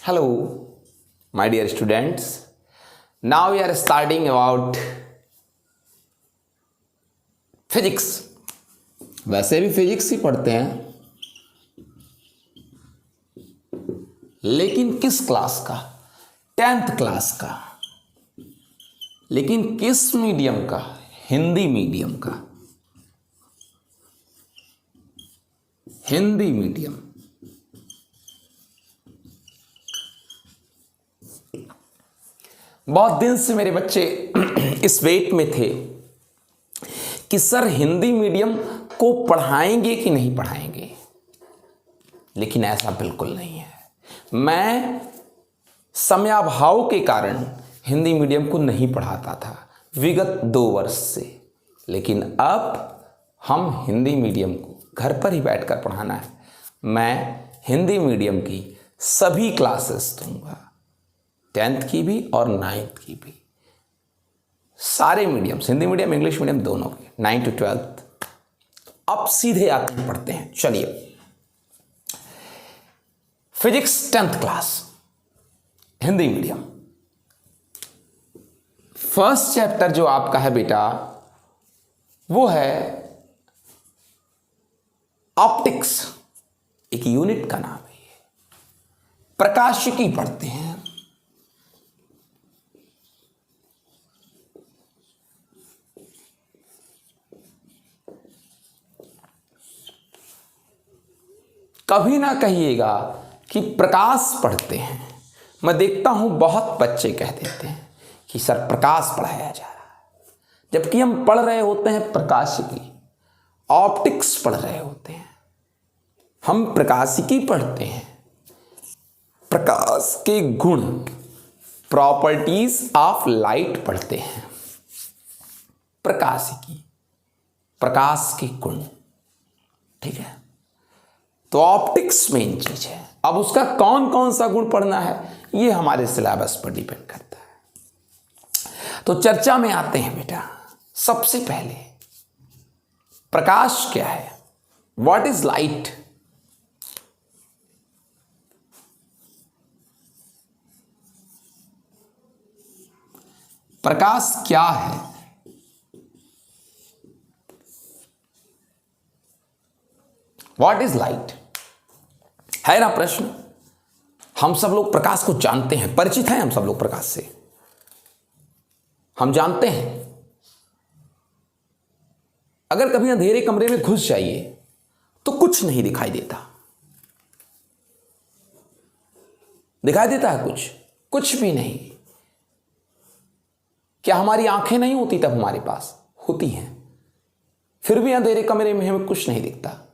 Hello, my dear students. Now we are starting about physics. वैसे भी physics ही पढ़ते हैं, लेकिन किस क्लास का? 10th क्लास का। लेकिन किस मीडियम का? हिंदी मीडियम का। हिंदी मीडियम। बहुत दिन से मेरे बच्चे इस वेट में थे कि सर हिंदी मीडियम को पढ़ाएंगे कि नहीं पढ़ाएंगे, लेकिन ऐसा बिल्कुल नहीं है। मैं समयाभाव के कारण हिंदी मीडियम को नहीं पढ़ाता था विगत 2 वर्ष से, लेकिन अब हम हिंदी मीडियम को घर पर ही बैठकर पढ़ाना है। मैं हिंदी मीडियम की सभी क्लासेस दूंगा, 10th की भी और 9th की भी, सारे mediums, Hindi medium English medium दोनों के, 9 to 12th। अब सीधे आते हैं, पढ़ते हैं। चलिए, physics 10th class Hindi medium. First chapter जो आपका है बेटा वो है ऑप्टिक्स। एक यूनिट का नाम है ये। प्रकाशिकी पढ़ते हैं। कभी ना कहिएगा कि प्रकाश पढ़ते हैं। मैं देखता हूं बहुत बच्चे कह देते हैं कि सर प्रकाश पढ़ाया जा रहा है, जबकि हम पढ़ रहे होते हैं प्रकाशिकी, ऑप्टिक्स पढ़ रहे होते हैं। हम प्रकाशिकी पढ़ते हैं, प्रकाश के गुण, प्रॉपर्टीज ऑफ लाइट पढ़ते हैं। प्रकाशिकी, प्रकाश के गुण, ठीक है। तो ऑप्टिक्स मेन चीज है। अब उसका कौन कौन सा गुण पढ़ना है ये हमारे सिलेबस पर डिपेंड करता है। तो चर्चा में आते हैं बेटा। सबसे पहले प्रकाश क्या है? What is light? प्रकाश क्या है? What is light? है ना प्रश्न। हम सब लोग प्रकाश को जानते हैं, परिचित हैं हम सब लोग प्रकाश से। हम जानते हैं अगर कभी अंधेरे कमरे में घुस जाइए तो कुछ नहीं दिखाई देता। दिखाई देता है कुछ? कुछ भी नहीं। क्या हमारी आंखें नहीं होती तब हमारे पास? होती हैं, फिर भी अंधेरे कमरे में हमें कुछ नहीं दिखता।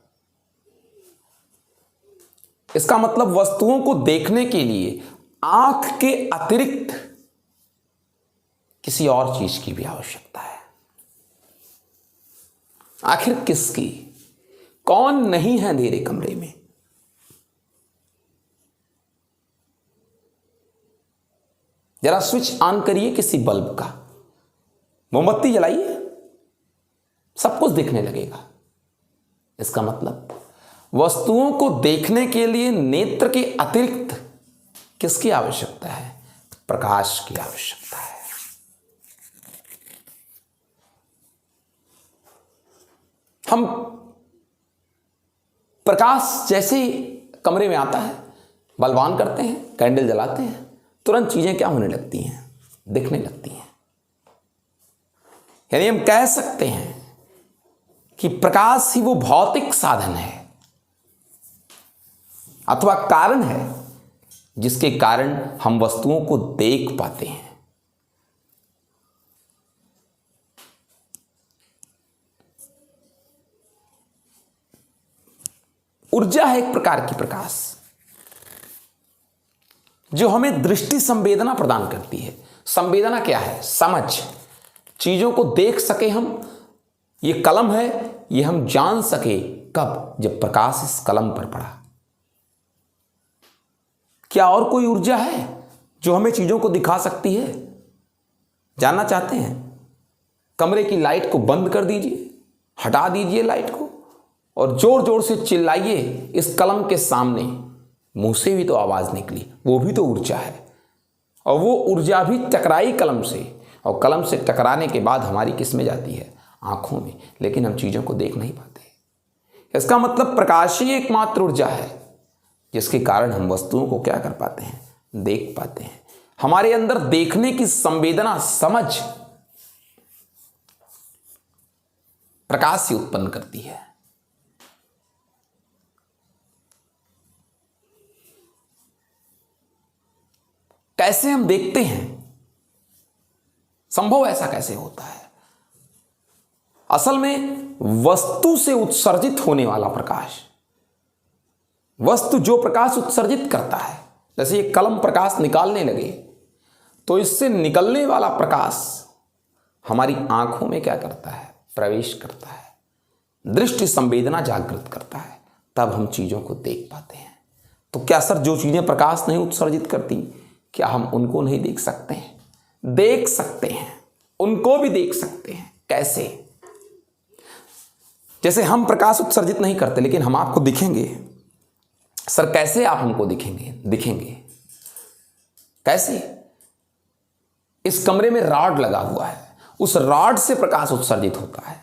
इसका मतलब वस्तुओं को देखने के लिए आंख के अतिरिक्त किसी और चीज की भी आवश्यकता है। आखिर किसकी? कौन नहीं है अंधेरे कमरे में? जरा स्विच ऑन करिए किसी बल्ब का, मोमबत्ती जलाइए, सब कुछ दिखने लगेगा। इसका मतलब वस्तुओं को देखने के लिए नेत्र के अतिरिक्त किसकी आवश्यकता है? प्रकाश की आवश्यकता है। हम प्रकाश जैसे ही कमरे में आता है, बल्ब ऑन करते हैं, कैंडल जलाते हैं, तुरंत चीजें क्या होने लगती हैं? दिखने लगती हैं। यानी हम कह सकते हैं कि प्रकाश ही वो भौतिक साधन है अथवा कारण है जिसके कारण हम वस्तुओं को देख पाते हैं। ऊर्जा है एक प्रकार की प्रकाश जो हमें दृष्टि संवेदना प्रदान करती है। संवेदना क्या है? समझ, चीजों को देख सके हम। ये कलम है, ये हम जान सके कब? जब प्रकाश इस कलम पर पड़ा। क्या और कोई ऊर्जा है जो हमें चीजों को दिखा सकती है? जानना चाहते हैं? कमरे की लाइट को बंद कर दीजिए, हटा दीजिए लाइट को, और जोर जोर से चिल्लाइए इस कलम के सामने मुंह से भी तो आवाज निकली, वो भी तो ऊर्जा है, और वो ऊर्जा भी टकराई कलम से, और कलम से टकराने के बाद हमारी किस में जाती है, आंखों में, लेकिन हम चीजों को देख नहीं पाते। इसका मतलब प्रकाश ही एकमात्र ऊर्जा है जिसके कारण हम वस्तुओं को क्या कर पाते हैं, देख पाते हैं। हमारे अंदर देखने की संवेदना, समझ प्रकाश ही उत्पन्न करती है। कैसे हम देखते हैं, संभव ऐसा कैसे होता है? असल में वस्तु से उत्सर्जित होने वाला प्रकाश, वस्तु जो प्रकाश उत्सर्जित करता है, जैसे ये कलम प्रकाश निकालने लगे तो इससे निकलने वाला प्रकाश हमारी आंखों में क्या करता है, प्रवेश करता है, दृष्टि संवेदना जागृत करता है, तब हम चीजों को देख पाते हैं। तो क्या सर जो चीजें प्रकाश नहीं उत्सर्जित करती, क्या हम उनको नहीं देख सकते हैं? देख सकते हैं, उनको भी देख सकते हैं। कैसे? जैसे हम प्रकाश उत्सर्जित नहीं करते लेकिन हम आपको दिखेंगे। सर कैसे आप हमको दिखेंगे कैसे? इस कमरे में रॉड लगा हुआ है, उस रॉड से प्रकाश उत्सर्जित होता है,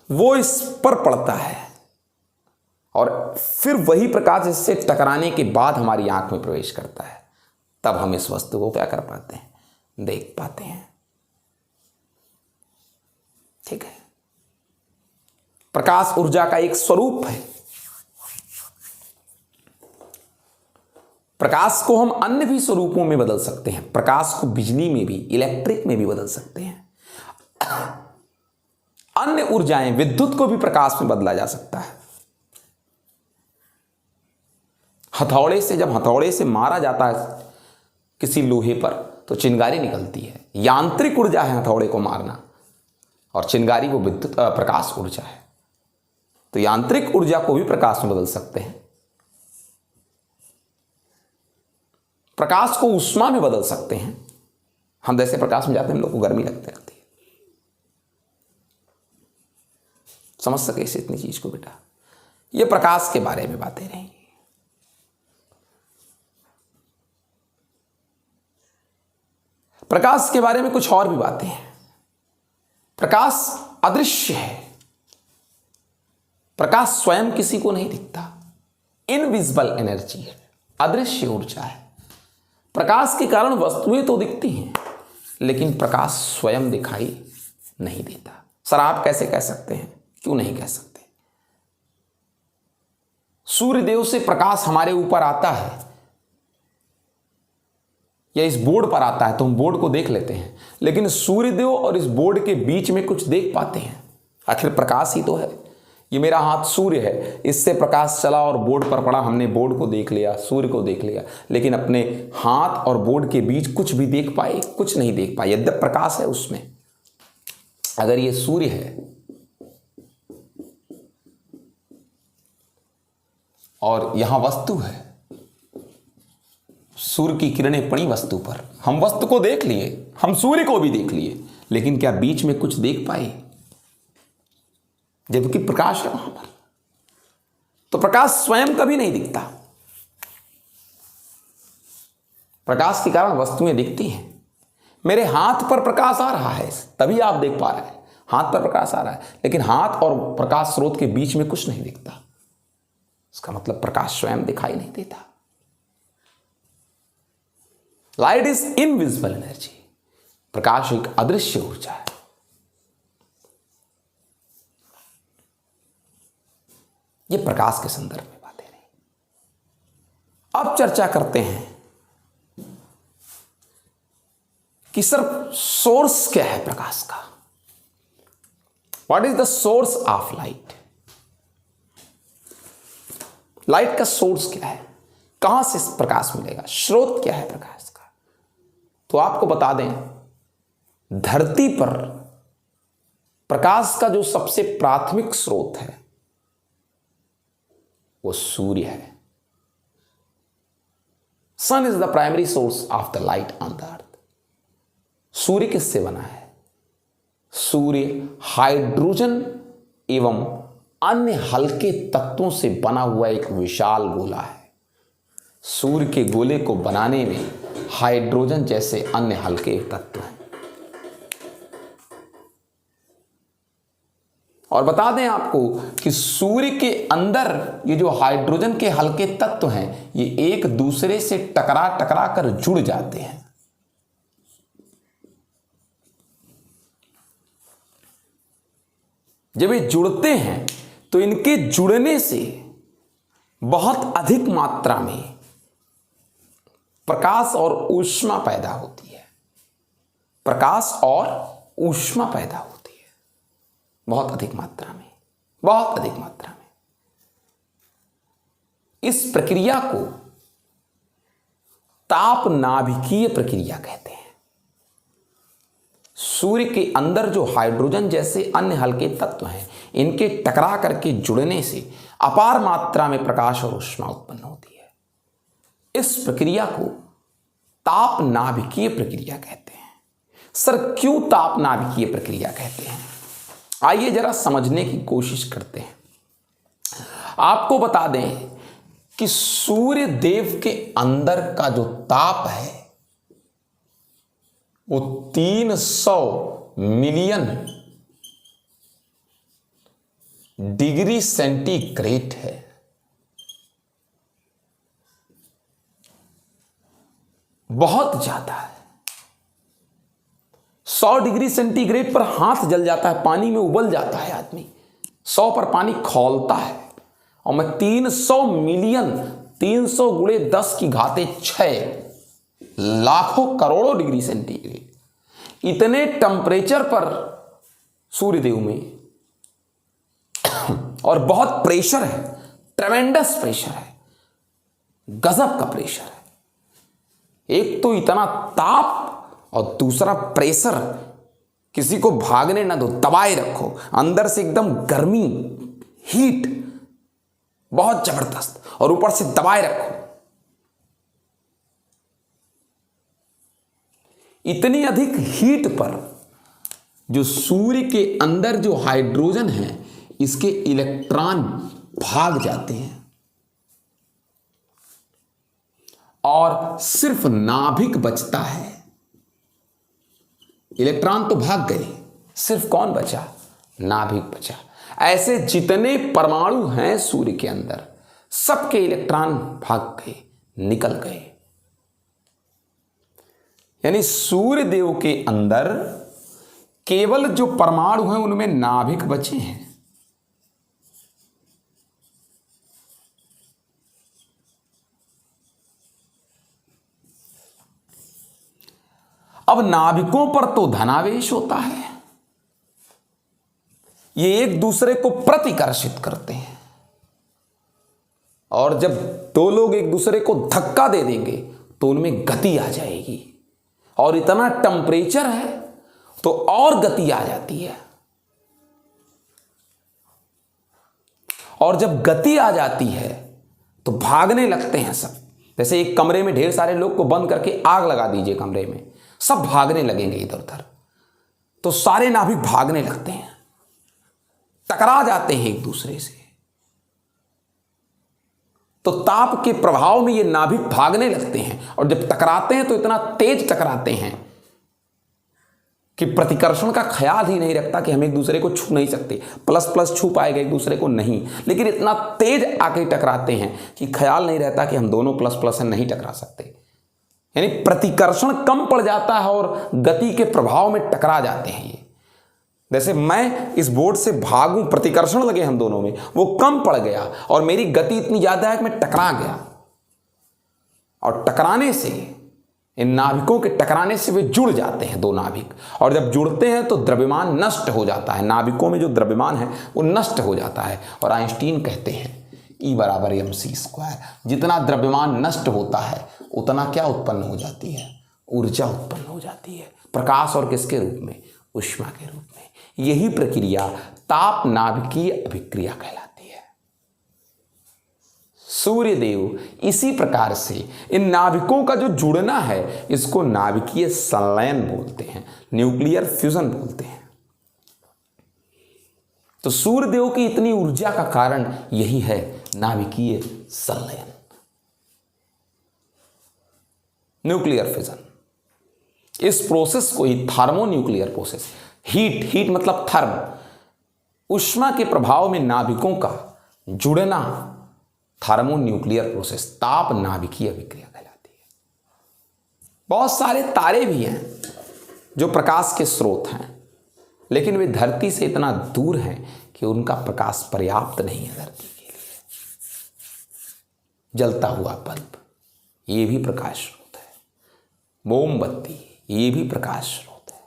वो इस पर पड़ता है और फिर वही प्रकाश इससे टकराने के बाद हमारी आंख में प्रवेश करता है, तब हम इस वस्तु को क्या कर पाते हैं, देख पाते हैं। ठीक है, प्रकाश ऊर्जा का एक स्वरूप है। प्रकाश को हम अन्य भी स्वरूपों में बदल सकते हैं। प्रकाश को बिजली में भी, इलेक्ट्रिक में भी बदल सकते हैं। अन्य ऊर्जाएं, विद्युत को भी प्रकाश में बदला जा सकता है। हथौड़े से, जब हथौड़े से मारा जाता है किसी लोहे पर तो चिंगारी निकलती है, यांत्रिक ऊर्जा है हथौड़े को मारना, और चिंगारी वो विद्युत प्रकाश ऊर्जा है। तो यांत्रिक ऊर्जा को भी प्रकाश में बदल सकते हैं। प्रकाश को ऊष्मा में बदल सकते हैं। हम जैसे प्रकाश में जाते हैं हम लोग को गर्मी लगती रहती है। समझ सके इस इतनी चीज को बेटा? ये प्रकाश के बारे में बातें रहेंगी। प्रकाश के बारे में कुछ और भी बातें हैं। प्रकाश अदृश्य है। प्रकाश स्वयं किसी को नहीं दिखता, इनविजिबल एनर्जी है, अदृश्य ऊर्जा है। प्रकाश के कारण वस्तुएं तो दिखती हैं लेकिन प्रकाश स्वयं दिखाई नहीं देता। सर आप कैसे कह सकते हैं? क्यों नहीं कह सकते? सूर्यदेव से प्रकाश हमारे ऊपर आता है या इस बोर्ड पर आता है तो हम बोर्ड को देख लेते हैं, लेकिन सूर्यदेव और इस बोर्ड के बीच में कुछ देख पाते हैं? आखिर प्रकाश ही तो है। ये मेरा हाथ सूर्य है, इससे प्रकाश चला और बोर्ड पर पड़ा, हमने बोर्ड को देख लिया, सूर्य को देख लिया, लेकिन अपने हाथ और बोर्ड के बीच कुछ भी देख पाए? कुछ नहीं देख पाए। यद्यपि प्रकाश है उसमें। अगर ये सूर्य है और यहां वस्तु है, सूर्य की किरणें पड़ी वस्तु पर, हम वस्तु को देख लिए, हम सूर्य को भी देख लिए, लेकिन क्या बीच में कुछ देख पाए? जबकि प्रकाश है वहां पर। तो प्रकाश स्वयं कभी नहीं दिखता। प्रकाश के कारण वस्तुएं दिखती हैं। मेरे हाथ पर प्रकाश आ रहा है तभी आप देख पा रहे हैं, हाथ पर प्रकाश आ रहा है, लेकिन हाथ और प्रकाश स्रोत के बीच में कुछ नहीं दिखता। इसका मतलब प्रकाश स्वयं दिखाई नहीं देता। Light is invisible energy. प्रकाश एक अदृश्य ऊर्जा है। ये प्रकाश के संदर्भ में बातें नहीं। अब चर्चा करते हैं कि सर सोर्स क्या है प्रकाश का? What is the source of light? Light का सोर्स क्या है? कहां से प्रकाश मिलेगा? स्रोत क्या है प्रकाश का? तो आपको बता दें, धरती पर प्रकाश का जो सबसे प्राथमिक स्रोत है वो सूर्य है। Sun is the primary source of the light on the earth. सूर्य किससे बना है? सूर्य हाइड्रोजन एवं अन्य हल्के तत्वों से बना हुआ एक विशाल गोला है। सूर्य के गोले को बनाने में हाइड्रोजन जैसे अन्य हल्के तत्व हैं। और बता दें आपको कि सूर्य के अंदर ये जो हाइड्रोजन के हल्के तत्व हैं, ये एक दूसरे से टकरा टकरा कर जुड़ जाते हैं। जब ये जुड़ते हैं तो इनके जुड़ने से बहुत अधिक मात्रा में प्रकाश और ऊष्मा पैदा होती है। प्रकाश और ऊष्मा पैदा होती है बहुत अधिक मात्रा में, बहुत अधिक मात्रा में। इस प्रक्रिया को ताप नाभिकीय प्रक्रिया कहते हैं। सूर्य के अंदर जो हाइड्रोजन जैसे अन्य हल्के तत्व हैं, इनके टकरा करके जुड़ने से अपार मात्रा में प्रकाश और ऊष्मा उत्पन्न होती है। इस प्रक्रिया को ताप नाभिकीय प्रक्रिया कहते हैं। सर, क्यों ताप नाभिकीय प्रक्रिया कहते हैं? आइए जरा समझने की कोशिश करते हैं। आपको बता दें कि सूर्य देव के अंदर का जो ताप है वो 300 मिलियन डिग्री सेंटीग्रेड है। बहुत ज्यादा है। 100 डिग्री सेंटीग्रेड पर हाथ जल जाता है, पानी में उबल जाता है आदमी। 100 पर पानी खौलता है, और मैं 300 मिलियन, 300 गुणे 10 की घाते 6 लाखों करोड़ों डिग्री सेंटीग्रेड, इतने टेम्परेचर पर सूर्यदेव में और बहुत प्रेशर है, ट्रेमेंडस प्रेशर है, गजब का प्रेशर है। एक तो इतना ताप और दूसरा प्रेशर, किसी को भागने ना दो, दबाए रखो अंदर से, एकदम गर्मी, हीट बहुत जबरदस्त, और ऊपर से दबाए रखो। इतनी अधिक हीट पर जो सूर्य के अंदर जो हाइड्रोजन है, इसके इलेक्ट्रॉन भाग जाते हैं और सिर्फ नाभिक बचता है। इलेक्ट्रॉन तो भाग गए, सिर्फ कौन बचा? नाभिक बचा। ऐसे जितने परमाणु हैं सूर्य के अंदर, सबके इलेक्ट्रॉन भाग गए, निकल गए। यानी सूर्य देव के अंदर केवल जो परमाणु हैं उनमें नाभिक बचे हैं। अब नाभिकों पर तो धनावेश होता है, ये एक दूसरे को प्रतिकर्षित करते हैं, और जब दो लोग एक दूसरे को धक्का दे देंगे तो उनमें गति आ जाएगी, और इतना टेम्परेचर है तो और गति आ जाती है। और जब गति आ जाती है तो भागने लगते हैं सब। जैसे एक कमरे में ढेर सारे लोग को बंद करके आग लगा दीजिए कमरे में, सब भागने लगेंगे इधर उधर, तो सारे नाभिक भागने लगते हैं, टकरा जाते हैं एक दूसरे से। तो ताप के प्रभाव में ये नाभिक भागने लगते हैं, और जब टकराते हैं तो इतना तेज टकराते हैं कि प्रतिकर्षण का ख्याल ही नहीं रखता कि हम एक दूसरे को छू नहीं सकते। प्लस प्लस छू पाएगा एक दूसरे को नहीं, लेकिन इतना तेज आके टकराते हैं कि ख्याल नहीं रहता कि हम दोनों प्लस प्लस हैं, नहीं टकरा सकते। यानी प्रतिकर्षण कम पड़ जाता है और गति के प्रभाव में टकरा जाते हैं ये। जैसे मैं इस बोर्ड से भागूं, प्रतिकर्षण लगे हम दोनों में, वो कम पड़ गया और मेरी गति इतनी ज्यादा है कि मैं टकरा गया, और टकराने से, इन नाभिकों के टकराने से वे जुड़ जाते हैं दो नाभिक, और जब जुड़ते हैं तो द्रव्यमान नष्ट हो जाता है। नाभिकों में जो द्रव्यमान है वो नष्ट हो जाता है, और आइंस्टीन कहते हैं E बराबर mc²। जितना द्रव्यमान नष्ट होता है उतना क्या उत्पन्न हो जाती है? ऊर्जा उत्पन्न हो जाती है। प्रकाश और किसके रूप में? ऊष्मा के रूप में। यही प्रक्रिया ताप नाभिकीय अभिक्रिया कहलाती है। सूर्यदेव इसी प्रकार से इन नाभिकों का जो जुड़ना है, इसको नाभिकीय संलयन बोलते हैं, न्यूक्लियर फ्यूजन बोलते हैं। तो सूर्यदेव की इतनी ऊर्जा का कारण यही है नाभिकीय संलयन। Nuclear fission. इस प्रोसेस को ही थर्मोन्यूक्लियर प्रोसेस, हीट मतलब थर्म, ऊष्मा के प्रभाव में नाभिकों का जुड़ना थर्मोन्यूक्लियर प्रोसेस, ताप नाभिकीय अभिक्रिया कहलाती है। बहुत सारे तारे भी हैं जो प्रकाश के स्रोत हैं, लेकिन वे धरती से इतना दूर हैं कि उनका प्रकाश पर्याप्त नहीं है धरती के लिए। जलता हुआ बल्ब, ये भी प्रकाश स्रोत है। मोमबत्ती, ये भी प्रकाश स्रोत है।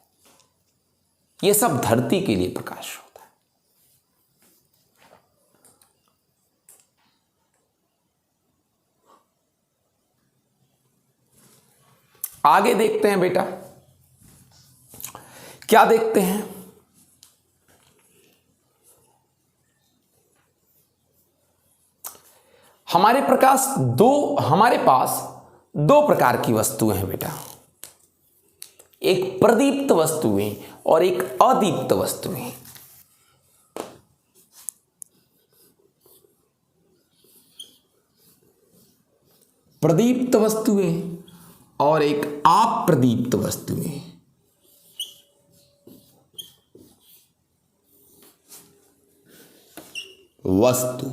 ये सब धरती के लिए प्रकाश स्रोत है। आगे देखते हैं बेटा, क्या देखते हैं? हमारे पास दो प्रकार की वस्तुएं हैं बेटा, एक प्रदीप्त वस्तुएं और एक अदीप्त वस्तुएं। प्रदीप्त वस्तुएं और एक अप्रदीप्त वस्तुएं। वस्तु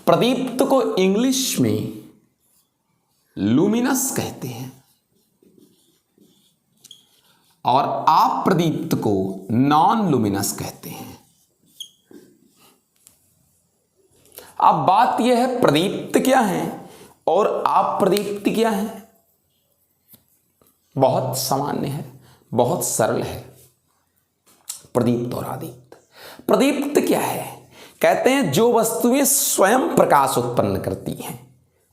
प्रदीप्त को इंग्लिश में लुमिनस कहते हैं और अप्रदीप्त को नॉन लुमिनस कहते हैं। अब बात यह है, प्रदीप्त क्या है और अप्रदीप्त क्या है? बहुत सामान्य है, बहुत सरल है। प्रदीप्त और अदीप्त। प्रदीप्त क्या है? कहते हैं जो वस्तुएं स्वयं प्रकाश उत्पन्न करती हैं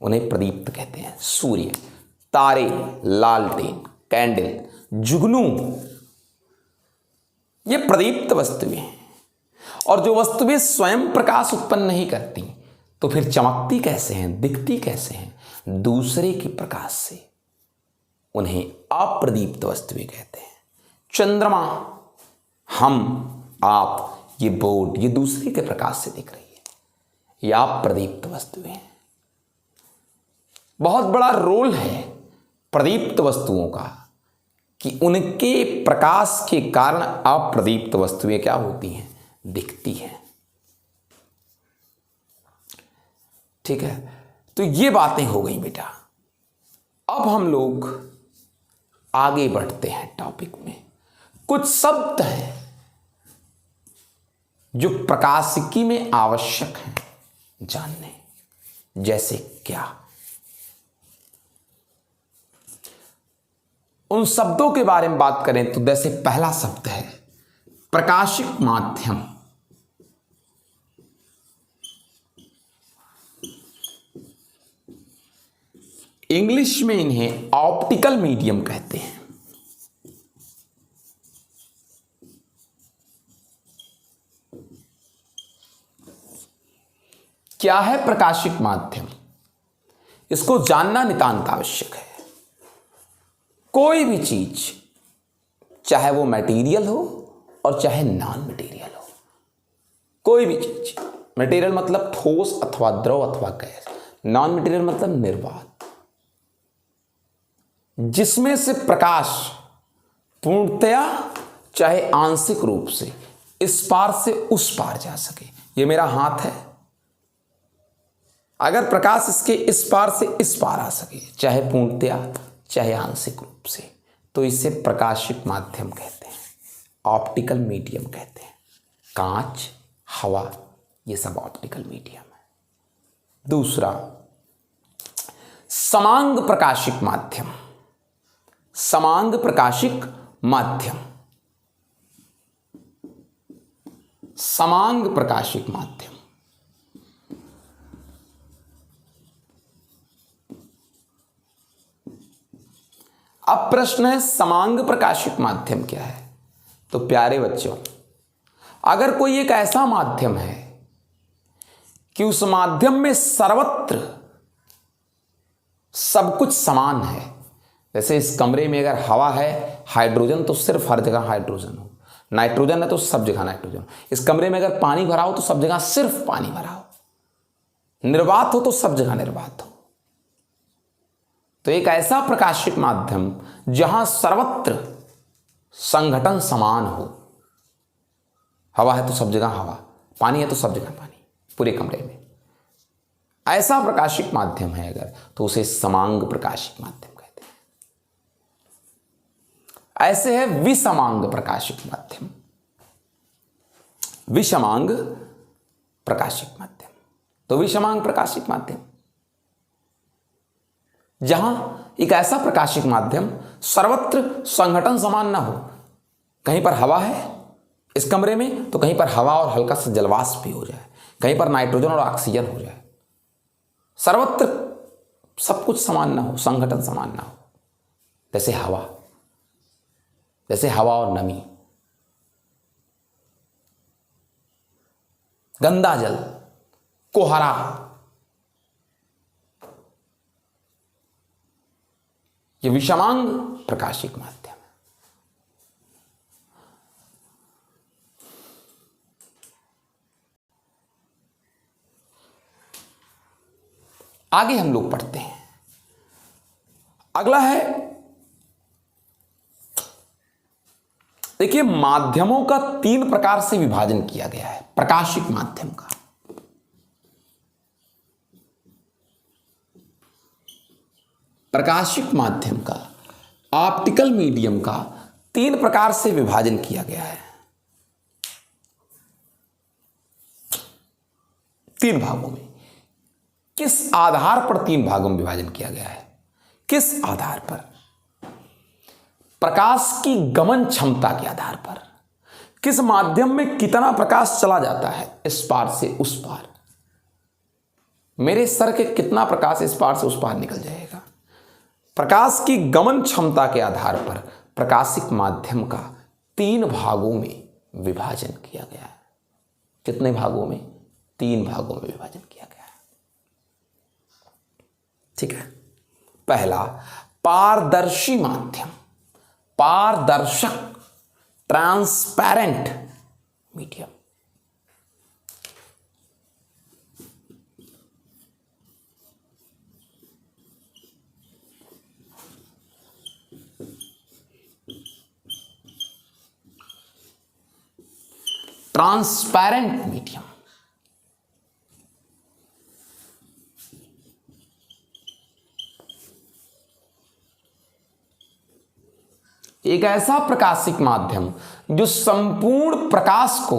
उन्हें प्रदीप्त कहते हैं। सूर्य, तारे, लालटेन, कैंडल, जुगनू, ये प्रदीप्त वस्तुएं हैं। और जो वस्तुएं स्वयं प्रकाश उत्पन्न नहीं करती तो फिर चमकती कैसे हैं, दिखती कैसे हैं? दूसरे के प्रकाश से। उन्हें अप्रदीप्त वस्तुएं कहते हैं। चंद्रमा, हम, आप, ये बोर्ड, ये दूसरे के प्रकाश से दिख रही है, ये अप्रदीप्त वस्तुएं हैं। बहुत बड़ा रोल है प्रदीप्त वस्तुओं का कि उनके प्रकाश के कारण अप्रदीप्त वस्तुएं क्या होती हैं, दिखती हैं। ठीक है, तो ये बातें हो गई बेटा। अब हम लोग आगे बढ़ते हैं टॉपिक में। कुछ शब्द हैं जो प्रकाशिकी में आवश्यक हैं जानने, जैसे क्या? उन शब्दों के बारे में बात करें तो जैसे पहला शब्द है प्रकाशिक माध्यम। इंग्लिश में इन्हें ऑप्टिकल मीडियम कहते हैं। क्या है प्रकाशिक माध्यम? इसको जानना नितांत आवश्यक है। कोई भी चीज, चाहे वो मटेरियल हो और चाहे नॉन मटेरियल हो, कोई भी चीज, मटेरियल मतलब ठोस अथवा द्रव अथवा गैस, नॉन मटेरियल मतलब निर्वात, जिसमें से प्रकाश पूर्णतया चाहे आंशिक रूप से इस पार से उस पार जा सके। ये मेरा हाथ है, अगर प्रकाश इसके इस पार से इस पार आ सके, चाहे पूर्णतया चाहे आंशिक रूप से, तो इसे प्रकाशिक माध्यम कहते हैं, ऑप्टिकल मीडियम कहते हैं। कांच, हवा, ये सब ऑप्टिकल मीडियम है। दूसरा, समांग प्रकाशिक माध्यम। समांग प्रकाशिक माध्यम, समांग प्रकाशिक माध्यम। अब प्रश्न है समांग प्रकाशिक माध्यम क्या है? तो प्यारे बच्चों, अगर कोई एक ऐसा माध्यम है कि उस माध्यम में सर्वत्र सब कुछ समान है, जैसे इस कमरे में अगर हवा है, हाइड्रोजन, तो सिर्फ हर जगह हाइड्रोजन हो, नाइट्रोजन है तो सब जगह नाइट्रोजन हो। इस कमरे में अगर पानी भरा हो तो सब जगह सिर्फ पानी भरा हो। निर्वात हो तो सब जगह निर्वात हो। तो एक ऐसा प्रकाशिक माध्यम जहां सर्वत्र संघटन समान हो। हवा है तो सब जगह हवा, पानी है तो सब जगह पानी, पूरे कमरे में। ऐसा प्रकाशिक माध्यम है अगर, तो उसे समांग प्रकाशिक माध्यम कहते हैं। ऐसे है विषमांग प्रकाशिक माध्यम। विषमांग प्रकाशिक माध्यम, तो विषमांग प्रकाशिक माध्यम जहां एक ऐसा प्रकाशिक माध्यम सर्वत्र संघटन समान ना हो। कहीं पर हवा है इस कमरे में तो कहीं पर हवा और हल्का सा जलवाष्प भी हो जाए, कहीं पर नाइट्रोजन और ऑक्सीजन हो जाए। सर्वत्र सब कुछ समान ना हो, संघटन समान ना हो। जैसे हवा और नमी, गंदा जल, कोहरा, ये विषमांग प्रकाशिक माध्यम है। आगे हम लोग पढ़ते हैं। अगला है, देखिए माध्यमों का 3 प्रकार से विभाजन किया गया है प्रकाशिक माध्यम का। प्रकाशिक माध्यम का, ऑप्टिकल मीडियम का 3 प्रकार से विभाजन किया गया है। 3 भागों में। किस आधार पर 3 भागों में विभाजन किया गया है? किस आधार पर? प्रकाश की गमन क्षमता के आधार पर। किस माध्यम में कितना प्रकाश चला जाता है इस पार से उस पार, मेरे सर के कितना प्रकाश इस पार से उस पार निकल जाएगा। प्रकाश की गमन क्षमता के आधार पर प्रकाशिक माध्यम का 3 भागों में विभाजन किया गया है। कितने भागों में? 3 भागों में विभाजन किया गया है। ठीक है। पहला, पारदर्शी माध्यम, पारदर्शक, ट्रांसपेरेंट मीडियम। ट्रांसपेरेंट मीडियम, एक ऐसा प्रकाशिक माध्यम जो संपूर्ण प्रकाश को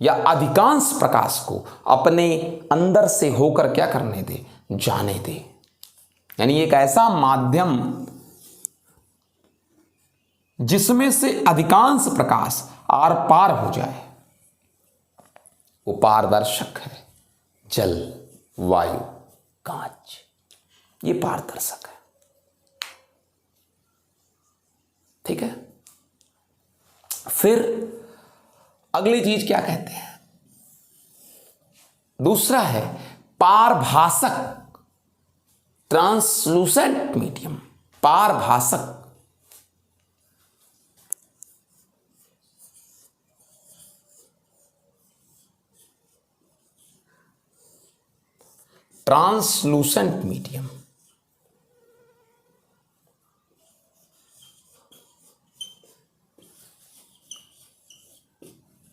या अधिकांश प्रकाश को अपने अंदर से होकर क्या करने दे, जाने दे। यानी एक ऐसा माध्यम जिसमें से अधिकांश प्रकाश आर पार हो जाए, वो पारदर्शक है। जल, वायु, कांच, ये पारदर्शक है। ठीक है। फिर अगली चीज क्या कहते हैं? दूसरा है पारभासक, ट्रांसलूसेंट मीडियम। पारभासक, ट्रांसलूसेंट मीडियम।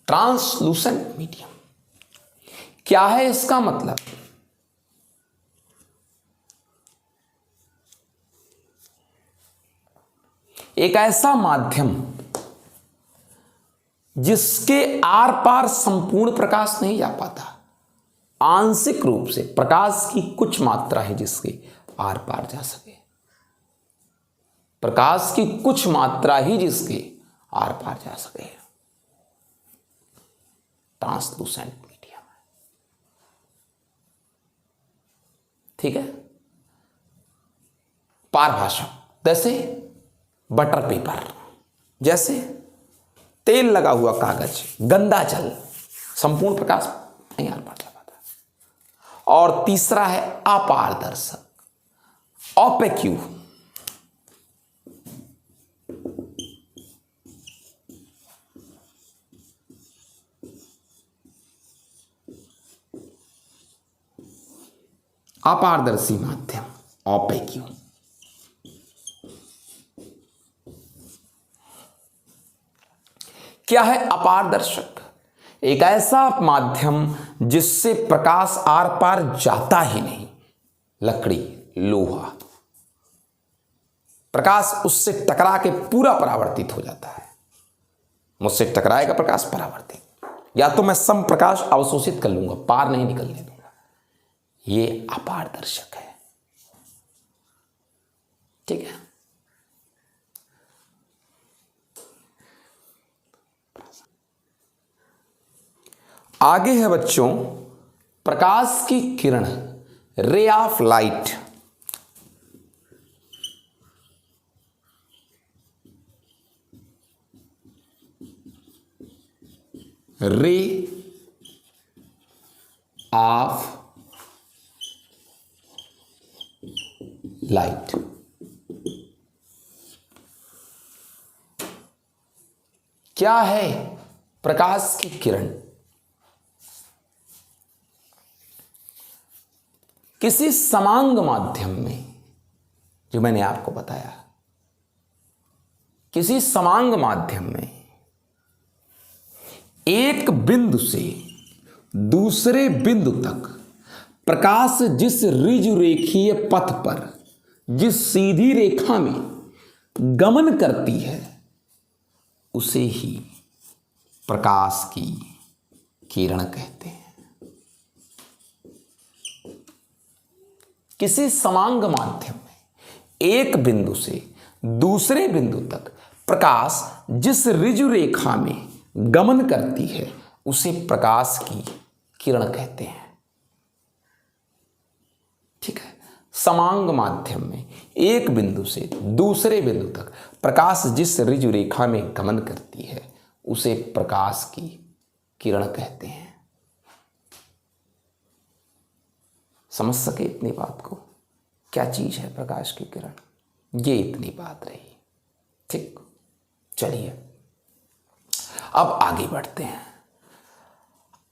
ट्रांसलूसेंट मीडियम क्या है? इसका मतलब एक ऐसा माध्यम जिसके आर पार संपूर्ण प्रकाश नहीं जा पाता, आंशिक रूप से प्रकाश की कुछ मात्रा है जिसके आर पार जा सके। प्रकाश की कुछ मात्रा ही जिसके आर पार जा सके, ट्रांसलूसेंट मीडियम है। ठीक है। पारभाषक, जैसे बटर पेपर, जैसे तेल लगा हुआ कागज, गंदा जल, संपूर्ण प्रकाश नहीं आर पार जा पाता। और तीसरा है अपारदर्शक, ऑपेक्यू। अपारदर्शी माध्यम, ऑपेक्यू। क्या है अपारदर्शक? एक ऐसा माध्यम जिससे प्रकाश आर पार जाता ही नहीं। लकड़ी, लोहा, प्रकाश उससे टकरा के पूरा परावर्तित हो जाता है। मुझसे टकराएगा प्रकाश, परावर्तित, या तो मैं सम प्रकाश अवशोषित कर लूंगा, पार नहीं निकलने दूंगा। ये अपारदर्शक है। ठीक है। आगे है बच्चों प्रकाश की किरण, ray of light. Ray of light. क्या है प्रकाश की किरण? किसी समांग माध्यम में, जो मैंने आपको बताया, किसी समांग माध्यम में एक बिंदु से दूसरे बिंदु तक प्रकाश जिस ऋजुरेखीय पथ पर, जिस सीधी रेखा में गमन करती है, उसे ही प्रकाश की किरण कहते हैं। किसी समांग माध्यम में एक बिंदु से दूसरे बिंदु तक प्रकाश जिस ऋजु रेखा में गमन करती है, उसे प्रकाश की किरण कहते हैं। ठीक है। समांग माध्यम में एक बिंदु से दूसरे बिंदु तक प्रकाश जिस ऋजु रेखा में गमन करती है, उसे प्रकाश की किरण कहते हैं। समझ सके इतनी बात को? क्या चीज है प्रकाश की किरण? ये इतनी बात रही। ठीक, चलिए अब आगे बढ़ते हैं।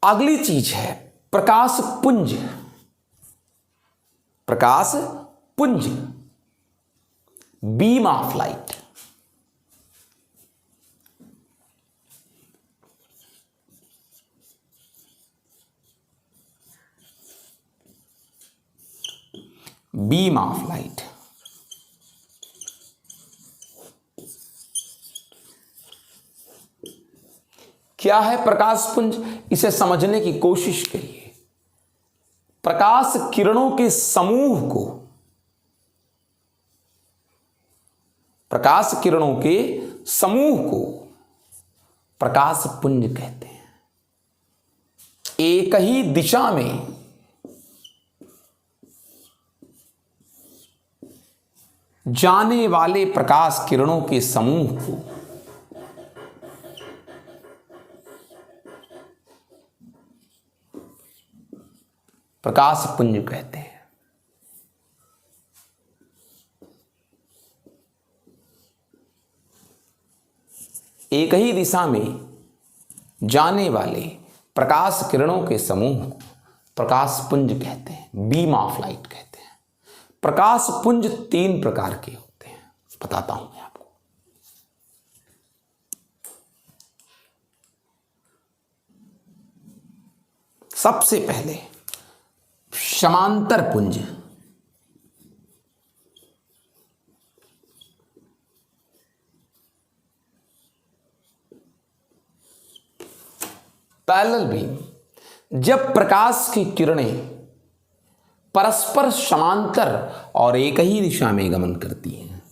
अगली चीज है प्रकाश पुंज। प्रकाश पुंज, beam of light. Beam of light. क्या है प्रकाश पुंज? इसे समझने की कोशिश करिए। प्रकाश किरणों के समूह को, प्रकाश किरणों के समूह को प्रकाश पुंज कहते हैं। एक ही दिशा में जाने वाले प्रकाश किरणों के समूह को प्रकाश पुंज कहते हैं। एक ही दिशा में जाने वाले प्रकाश किरणों के समूह को प्रकाश पुंज कहते हैं, बीम ऑफ लाइट कहते हैं। प्रकाश पुंज 3 प्रकार के होते हैं, बताता हूं मैं आपको। सबसे पहले समांतर पुंज। पैरेलल बीम, जब प्रकाश की किरणें परस्पर समांतर और एक ही दिशा में गमन करती हैं।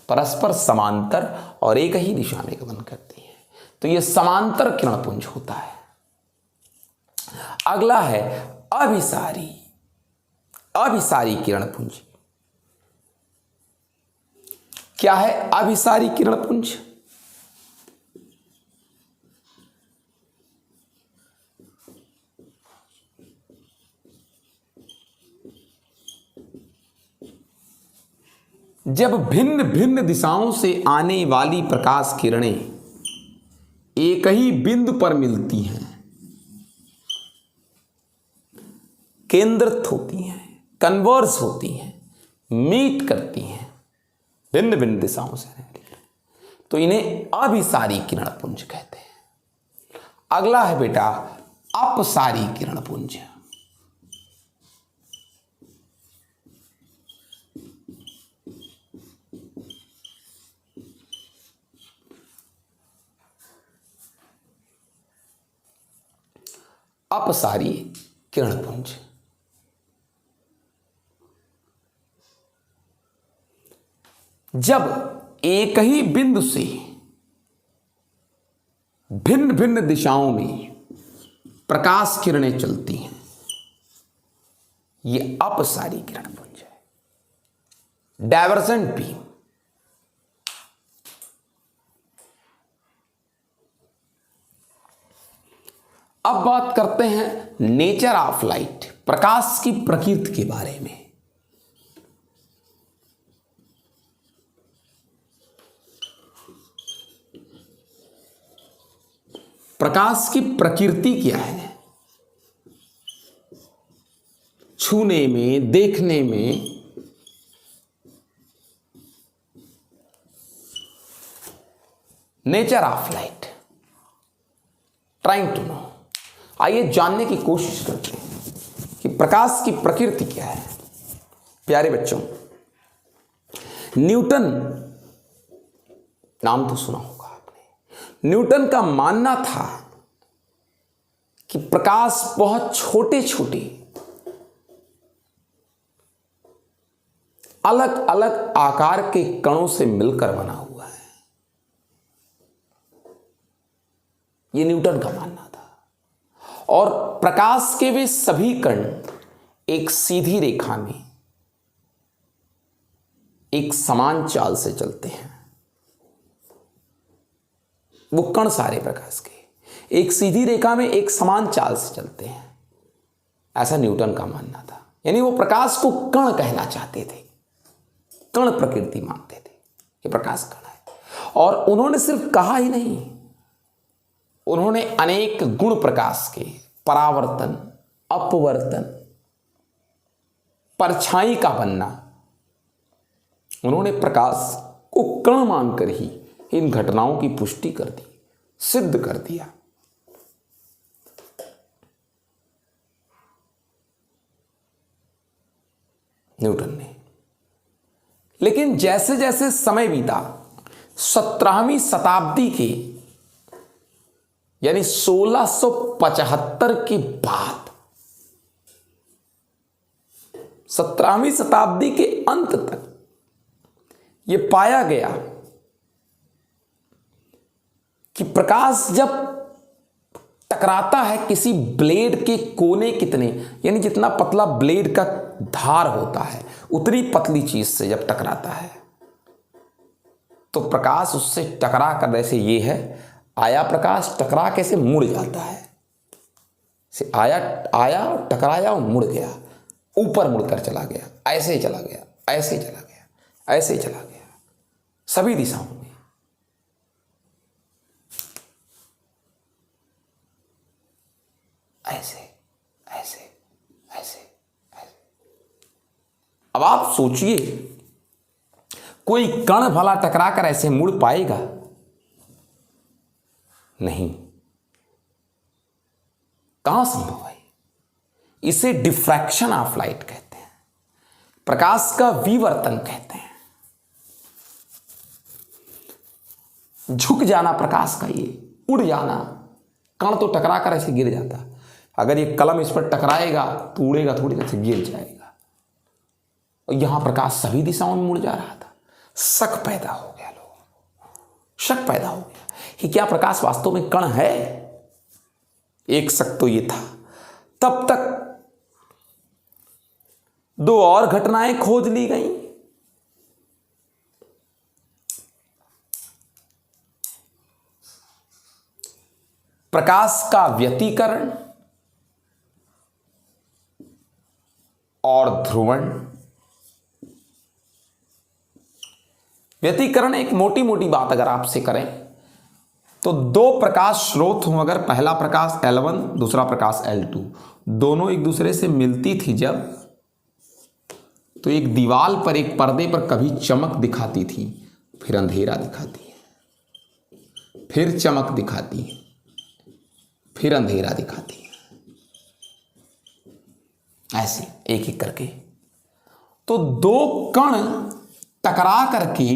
परस्पर समांतर और एक ही दिशा में गमन करती हैं, तो यह समांतर किरण पुंज होता है। अगला है अभिसारी। अभिसारी किरण पुंज। क्या है अभिसारी किरण पुंज? जब भिन्न भिन्न दिशाओं से आने वाली प्रकाश किरणें एक ही बिंदु पर मिलती हैं, केंद्रित होती हैं, कन्वर्स होती हैं, मीट करती हैं भिन्न भिन्न दिशाओं से, तो इन्हें अभिसारी किरणपुंज कहते हैं। अगला है बेटा अपसारी किरणपुंज। अपसारी किरणपुंज जब एक ही बिंदु से भिन्न भिन्न दिशाओं में प्रकाश किरणें चलती हैं, ये अपसारी किरणपुंज है, डायवर्जेंट बीम। अब बात करते हैं नेचर ऑफ लाइट, प्रकाश की प्रकृति के बारे में। प्रकाश की प्रकृति क्या है? छूने में, देखने में, nature of light, trying to know. आइए जानने की कोशिश करते हैं कि प्रकाश की प्रकृति क्या है। प्यारे बच्चों, न्यूटन नाम तो सुना होगा आपने। न्यूटन का मानना था कि प्रकाश बहुत छोटे छोटे अलग अलग आकार के कणों से मिलकर बना हुआ है। यह न्यूटन का मानना था। और प्रकाश के वे सभी कण एक सीधी रेखा में एक समान चाल से चलते हैं। वो कण सारे प्रकाश के एक सीधी रेखा में एक समान चाल से चलते हैं, ऐसा न्यूटन का मानना था। यानी वो प्रकाश को कण कहना चाहते थे, कण प्रकृति मानते थे कि प्रकाश कण है। और उन्होंने सिर्फ कहा ही नहीं, उन्होंने अनेक गुण प्रकाश के, परावर्तन, अपवर्तन, परछाई का बनना, उन्होंने प्रकाश को कण मानकर ही इन घटनाओं की पुष्टि कर दी, सिद्ध कर दिया। न्यूटन ने। लेकिन जैसे जैसे समय बीता, 17वीं शताब्दी के यानी 1675 के बाद, 17वीं शताब्दी के अंत तक यह पाया गया कि प्रकाश जब टकराता है किसी ब्लेड के कोने कितने, यानी जितना पतला ब्लेड का धार होता है उतनी पतली चीज से जब टकराता है, तो प्रकाश उससे टकरा कर, जैसे ये है आया प्रकाश, टकरा कैसे मुड़ जाता है, से आया टकराया और मुड़ गया, ऊपर मुड़कर चला गया, ऐसे ही चला गया, ऐसे ही चला गया, ऐसे ही चला गया, सभी दिशाओं में। ऐसे ऐसे ऐसे ऐसे। अब आप सोचिए, कोई कण भला टकरा कर ऐसे मुड़ पाएगा? नहीं, कहां संभव है। इसे डिफ्रैक्शन ऑफ लाइट कहते हैं, प्रकाश का विवर्तन कहते हैं। झुक जाना प्रकाश का, ये उड़ जाना। कण तो टकरा कर ऐसे गिर जाता, अगर ये कलम इस पर टकराएगा तो उड़ेगा थोड़ी देर से गिर जाएगा। और यहां प्रकाश सभी दिशाओं में मुड़ जा रहा था। शक पैदा हो गया, लोगों को शक पैदा हो गया कि क्या प्रकाश वास्तव में कण है। एक शक तो ये था। तब तक दो और घटनाएं खोज ली गई। प्रकाश का व्यतिकरण और ध्रुवण। व्यतिकरण एक मोटी मोटी बात अगर आपसे करें तो दो प्रकाश स्रोत हों, अगर पहला प्रकाश L1 दूसरा प्रकाश L2, दोनों एक दूसरे से मिलती थी जब, तो एक दीवार पर, एक पर्दे पर कभी चमक दिखाती थी, फिर अंधेरा दिखाती है, फिर चमक दिखाती है, फिर अंधेरा दिखाती है, ऐसे एक एक करके। तो दो कण टकरा करके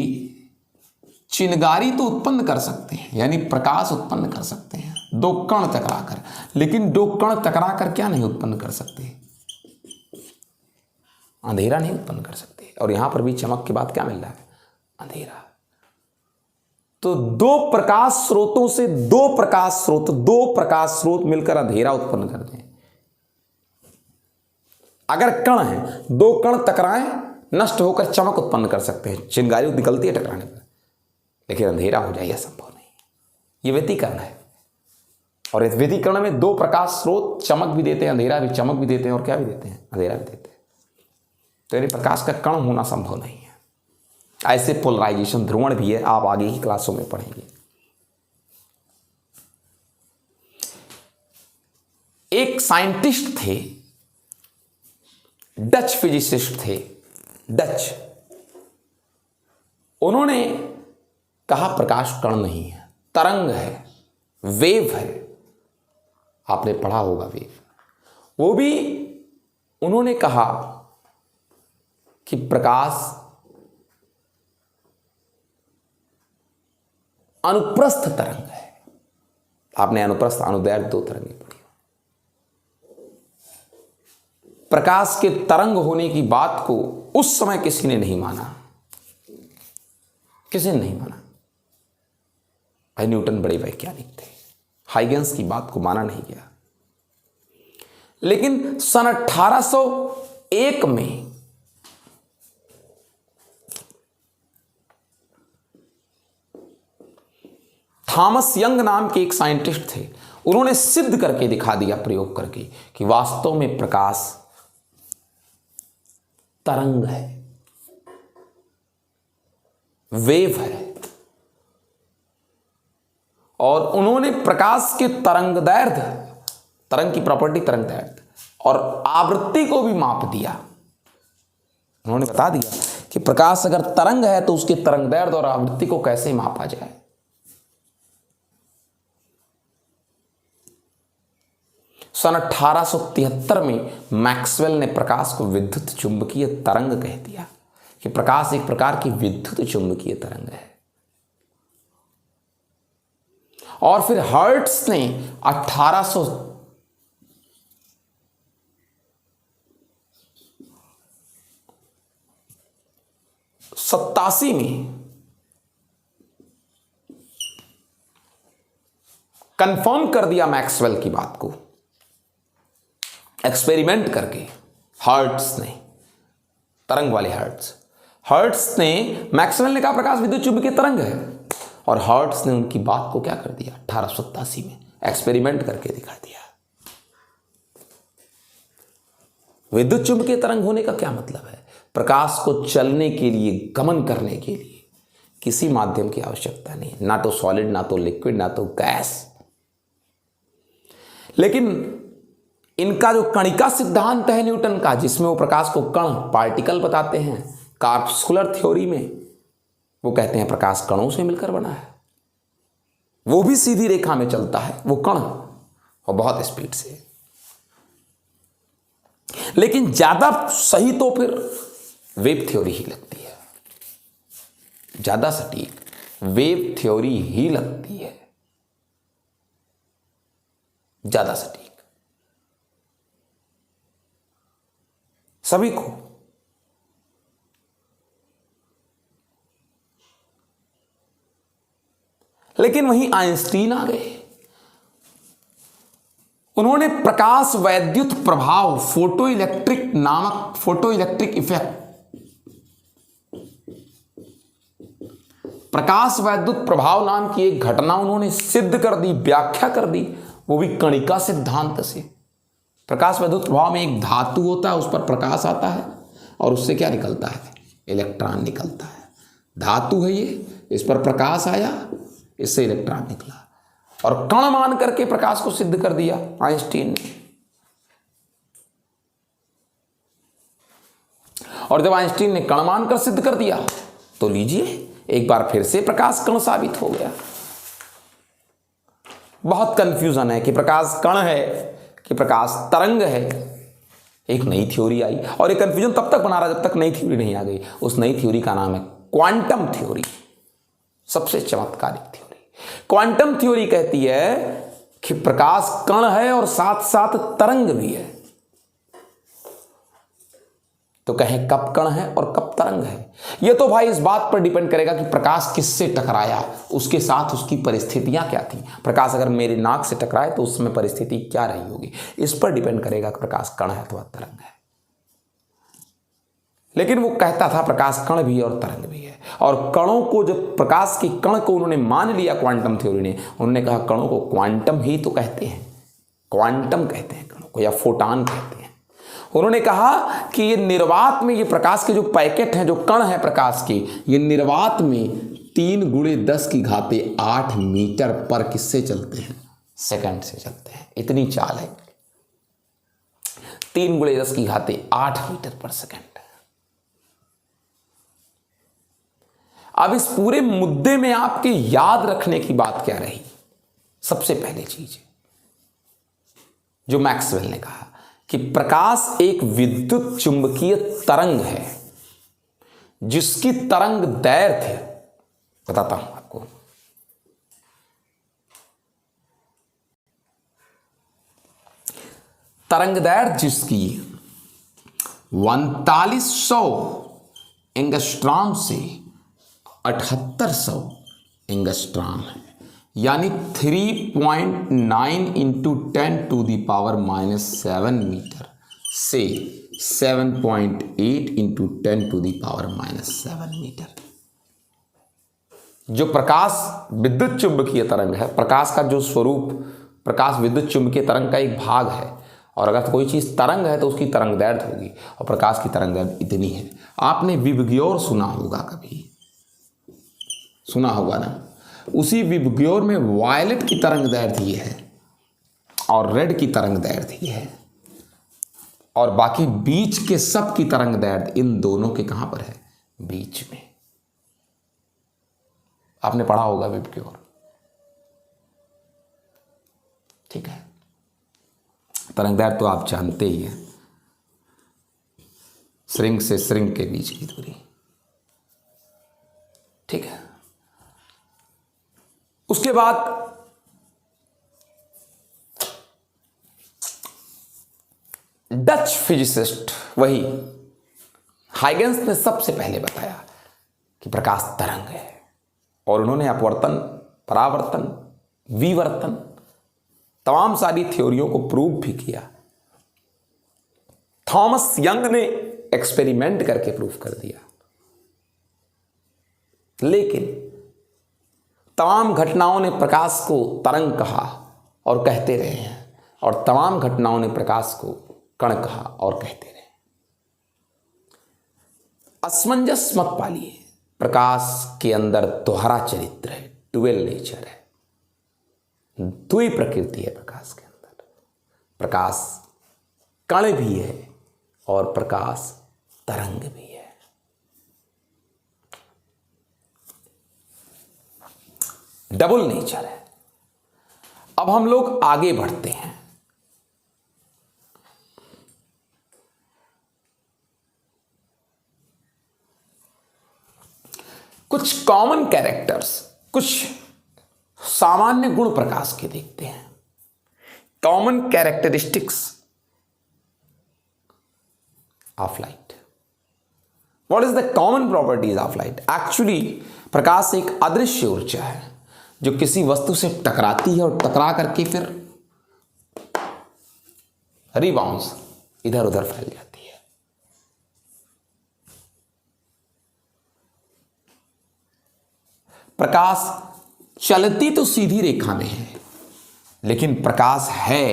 चिनगारी तो उत्पन्न कर सकते हैं, यानी प्रकाश उत्पन्न कर सकते हैं, दो कण टकरा कर, लेकिन दो कण टकरा कर क्या नहीं उत्पन्न कर सकते? अंधेरा नहीं उत्पन्न कर सकते। और यहां पर भी चमक के बाद क्या मिल रहा है? अंधेरा। तो दो प्रकाश स्रोतों से दो प्रकाश स्रोत मिलकर अंधेरा उत्पन्न करते हैं। अगर कण है, दो कण टकराएं, नष्ट होकर चमक उत्पन्न कर सकते हैं, चिंगारी निकलती है टकराने पर, लेकिन अंधेरा हो जाए यह संभव नहीं। यह व्यतिकरण है। और इस व्यतिकरण में दो प्रकाश स्रोत चमक भी देते हैं, अंधेरा भी, चमक भी देते हैं और क्या भी देते हैं? अंधेरा भी देते हैं। तो यानी प्रकाश का कण होना संभव नहीं है। ऐसे पोलराइजेशन ध्रुवण भी है, आप आगे की क्लासों में पढ़ेंगे। एक साइंटिस्ट थे, डच फिजिसिस्ट थे, डच। उन्होंने कहा प्रकाश कण नहीं है, तरंग है, वेव है। आपने पढ़ा होगा वेव। वो भी उन्होंने कहा कि प्रकाश अनुप्रस्थ तरंग है। आपने अनुप्रस्थ अनुदैर्घ्य दो तरंगें पढ़ी। प्रकाश के तरंग होने की बात को उस समय किसी ने नहीं माना, किसी ने नहीं माना। भाई न्यूटन बड़े वैज्ञानिक थे, हाइगेंस की बात को माना नहीं गया। लेकिन सन 1801 में थॉमस यंग नाम के एक साइंटिस्ट थे। उन्होंने सिद्ध करके दिखा दिया प्रयोग करके कि वास्तव में प्रकाश तरंग है, वेव है। और उन्होंने प्रकाश के तरंगदैर्घ्य, तरंग की प्रॉपर्टी तरंगदैर्घ्य, और आवृत्ति को भी माप दिया। उन्होंने बता दिया कि प्रकाश अगर तरंग है तो उसके तरंगदैर्घ्य और आवृत्ति को कैसे मापा जाए। सन 1873 में मैक्सवेल ने प्रकाश को विद्युत चुंबकीय तरंग कह दिया, कि प्रकाश एक प्रकार की विद्युत चुंबकीय तरंग है। और फिर हर्ट्ज ने 1887 में कंफर्म कर दिया मैक्सवेल की बात को, एक्सपेरिमेंट करके। हर्ट्ज ने, तरंग वाले हर्ट्ज ने, मैक्सवेल ने कहा प्रकाश विद्युत चुंबकीय तरंग है, और हर्ट्ज ने उनकी बात को क्या कर दिया? 1887 में एक्सपेरिमेंट करके दिखा दिया। विद्युत चुंबकीय तरंग होने का क्या मतलब है? प्रकाश को चलने के लिए, गमन करने के लिए किसी माध्यम की आवश्यकता नहीं, ना तो सॉलिड, ना तो लिक्विड, ना तो गैस। लेकिन इनका जो कणिका सिद्धांत है न्यूटन का, जिसमें वो प्रकाश को कण, पार्टिकल बताते हैं, कार्पस्कुलर थ्योरी में वो कहते हैं प्रकाश कणों से मिलकर बना है। वो भी सीधी रेखा में चलता है वो कण, और बहुत स्पीड से। लेकिन ज्यादा सही तो फिर वेव थ्योरी ही लगती है, ज्यादा सटीक वेव थ्योरी ही लगती है, ज्यादा सटीक सभी को। लेकिन वहीं आइंस्टीन आ गए। उन्होंने प्रकाश वैद्युत प्रभाव, फोटो इलेक्ट्रिक इफेक्ट, प्रकाश वैद्युत प्रभाव नाम की एक घटना उन्होंने सिद्ध कर दी, व्याख्या कर दी, वो भी कणिका सिद्धांत से। प्रकाश वैद्युत प्रभाव में एक धातु होता है, उस पर प्रकाश आता है और उससे क्या निकलता है? इलेक्ट्रॉन निकलता है। धातु है ये, इस पर प्रकाश आया, इससे इलेक्ट्रॉन निकला। और कण मान करके प्रकाश को सिद्ध कर दिया आइंस्टीन ने। और जब आइंस्टीन ने कण मानकर सिद्ध कर दिया तो लीजिए एक बार फिर से प्रकाश कण साबित हो गया। बहुत कंफ्यूजन है कि प्रकाश कण है कि प्रकाश तरंग है। एक नई थ्योरी आई और ये कंफ्यूजन तब तक बना रहा जब तक नई थ्योरी नहीं आ गई। उस नई थ्योरी का नाम है क्वांटम थ्योरी। सबसे चमत्कारिक थ्योरी क्वांटम थ्योरी कहती है कि प्रकाश कण है और साथ साथ तरंग भी है। तो कहें कब कण है और कब तरंग है? यह तो भाई इस बात पर डिपेंड करेगा कि प्रकाश किससे टकराया, उसके साथ उसकी परिस्थितियां क्या थी। प्रकाश अगर मेरे नाक से टकराए तो उस समय परिस्थिति क्या रही होगी, इस पर डिपेंड करेगा कि प्रकाश कण है अथवा तरंग है। लेकिन वो कहता था प्रकाश कण भी और तरंग भी है। और कणों को, जब प्रकाश की कण को उन्होंने मान लिया क्वांटम थ्योरी ने, उन्होंने कहा कणों को क्वांटम ही तो कहते हैं, क्वांटम कहते हैं कणों को, या फोटान कहते हैं। उन्होंने कहा कि ये निर्वात में, ये प्रकाश के जो पैकेट हैं, जो कण हैं प्रकाश के, ये निर्वात में 3 × 10⁸ मीटर पर किससे चलते हैं? सेकंड से चलते हैं। इतनी चाल है, 3 × 10⁸ मीटर पर सेकंड। अब इस पूरे मुद्दे में आपके याद रखने की बात क्या रही? सबसे पहली चीज जो मैक्सवेल ने कहा कि प्रकाश एक विद्युत चुंबकीय तरंग है जिसकी तरंग दैर्घ्य, बताता हूं आपको, तरंग दैर्घ्य जिसकी 4100 एंगस्ट्रॉम से 7800 एंगस्ट्रॉम है, यानी 3.9 × 10⁻⁷ मीटर से 7.8 × 10⁻⁷ मीटर। जो प्रकाश विद्युत चुंबकीय तरंग है, प्रकाश का जो स्वरूप, प्रकाश विद्युत चुंबकीय तरंग का एक भाग है। और अगर कोई चीज तरंग है तो उसकी तरंग दैर्घ्य होगी, और प्रकाश की तरंग दैर्घ्य इतनी है। आपने विबग्योर सुना होगा, कभी सुना होगा ना? उसी विबग्योर में वायलेट की तरंग दैर्घ्य है और रेड की तरंग दैर्घ्य है, और बाकी बीच के सब की तरंग दैर्घ्य इन दोनों के कहां पर है? बीच में। आपने पढ़ा होगा विबग्योर, ठीक है? तरंग दैर्घ्य तो आप जानते ही हैं, श्रिंग से श्रिंग के बीच की दूरी, ठीक है? उसके बाद डच फिजिसिस्ट, वही हाइगेंस ने सबसे पहले बताया कि प्रकाश तरंग है, और उन्होंने अपवर्तन, परावर्तन, विवर्तन, तमाम सारी थ्योरियों को प्रूव भी किया। थॉमस यंग ने एक्सपेरिमेंट करके प्रूव कर दिया। लेकिन तमाम घटनाओं ने प्रकाश को तरंग कहा और कहते रहे हैं, और तमाम घटनाओं ने प्रकाश को कण कहा और कहते रहे। असमंजस मत पालिए, प्रकाश के अंदर दोहरा चरित्र है, डुअल नेचर है, द्वि प्रकृति है प्रकाश के अंदर। प्रकाश कण भी है और प्रकाश तरंग भी है। डबल नेचर है। अब हम लोग आगे बढ़ते हैं। कुछ कॉमन कैरेक्टर्स, कुछ सामान्य गुण प्रकाश के देखते हैं। Common characteristics of light. What is the common properties of light? Actually प्रकाश एक अदृश्य ऊर्जा है जो किसी वस्तु से टकराती है और टकरा करके फिर रिबाउंस इधर उधर फैल जाती है। प्रकाश चलती तो सीधी रेखा में है, लेकिन प्रकाश है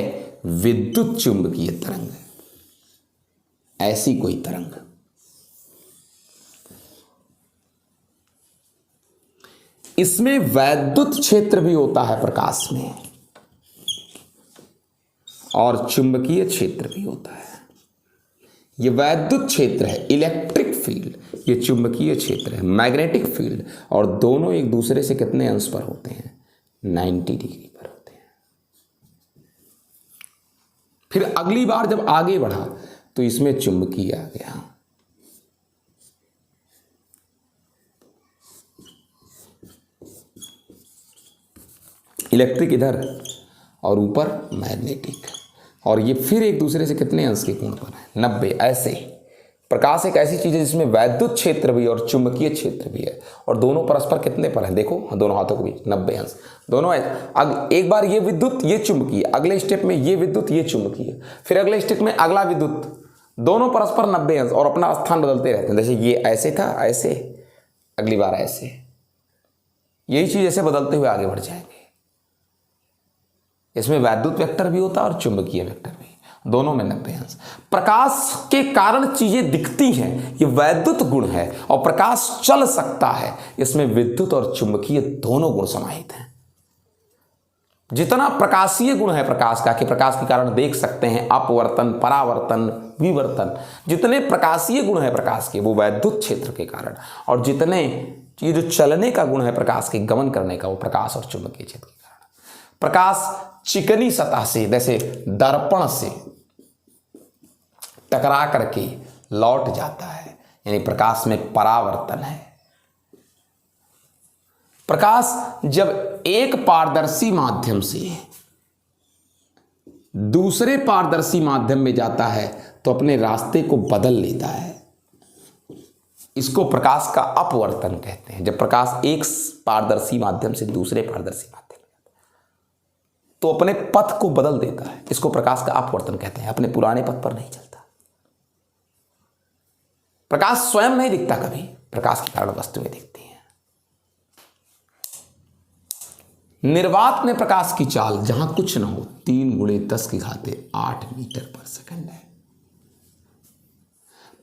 विद्युत चुंबकीय तरंग, ऐसी कोई तरंग। इसमें वैद्युत क्षेत्र भी होता है प्रकाश में, और चुंबकीय क्षेत्र भी होता है। ये वैद्युत क्षेत्र है, इलेक्ट्रिक फील्ड, ये चुंबकीय क्षेत्र है, मैग्नेटिक फील्ड, और दोनों एक दूसरे से कितने अंश पर होते हैं? 90 डिग्री पर होते हैं। फिर अगली बार जब आगे बढ़ा तो इसमें चुंबकीय आ गया, इलेक्ट्रिक इधर और ऊपर मैग्नेटिक, और ये फिर एक दूसरे से कितने अंश के कोण पर है? 90। ऐसे प्रकाश एक ऐसी चीज है जिसमें वैद्युत क्षेत्र भी और चुंबकीय क्षेत्र भी है, और दोनों परस्पर कितने पर है? देखो दोनों हाथों के बीच 90 अंश, दोनों है। एक बार ये विद्युत ये चुंबकीय, अगले स्टेप में ये विद्युत ये चुंबकीय, फिर अगले स्टेप में अगला विद्युत, दोनों परस्पर 90 अंश और अपना स्थान बदलते रहते हैं। जैसे ये ऐसे था, ऐसे, अगली बार ऐसे, यही चीज ऐसे बदलते हुए आगे बढ़ जाएंगे। इसमें वैद्युत वेक्टर भी होता है और चुंबकीय वेक्टर भी, दोनों में 90 अंश। प्रकाश के कारण चीजें दिखती हैं, ये वैद्युत गुण है, और प्रकाश चल सकता है, इसमें विद्युत और चुंबकीय दोनों गुण समाहित हैं। जितना प्रकाशीय गुण है प्रकाश का, कि प्रकाश के कारण देख सकते हैं, अपवर्तन, परावर्तन, विवर्तन, जितने प्रकाशीय गुण है प्रकाश के वो वैद्युत क्षेत्र के कारण, और जितने ये जो चलने का गुण है प्रकाश के, गमन करने का, वो प्रकाश और चुंबकीय क्षेत्र के कारण। प्रकाश चिकनी सतह से, जैसे दर्पण से टकरा करके लौट जाता है, यानी प्रकाश में परावर्तन है। प्रकाश जब एक पारदर्शी माध्यम से दूसरे पारदर्शी माध्यम में जाता है तो अपने रास्ते को बदल लेता है, इसको प्रकाश का अपवर्तन कहते हैं। जब प्रकाश एक पारदर्शी माध्यम से दूसरे पारदर्शी माध्यम तो अपने पथ को बदल देता है, इसको प्रकाश का अपवर्तन कहते हैं, अपने पुराने पथ पर नहीं चलता। प्रकाश स्वयं नहीं दिखता कभी, प्रकाश के कारण वस्तुएं दिखती हैं। निर्वात में प्रकाश की चाल जहां कुछ न हो 3 × 10⁸ मीटर पर सेकंड है।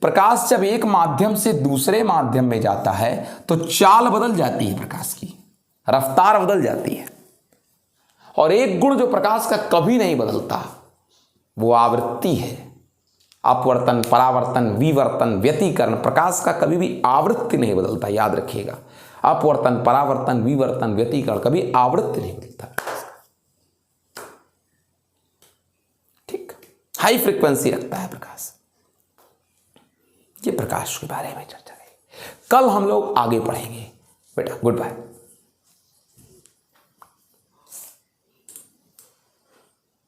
प्रकाश जब एक माध्यम से दूसरे माध्यम में जाता है तो चाल बदल जाती है, प्रकाश की रफ्तार बदल जाती है। और एक गुण जो प्रकाश का कभी नहीं बदलता वो आवृत्ति है। अपवर्तन, परावर्तन, विवर्तन, व्यतिकरण, प्रकाश का कभी भी आवृत्ति नहीं बदलता, याद रखिएगा। अपवर्तन, परावर्तन, विवर्तन, व्यतिकरण, कभी आवृत्ति नहीं बदलता। ठीक, हाई फ्रीक्वेंसी रखता है प्रकाश। ये प्रकाश के बारे में चर्चा है। कल हम लोग आगे पढ़ेंगे बेटा। Good bye.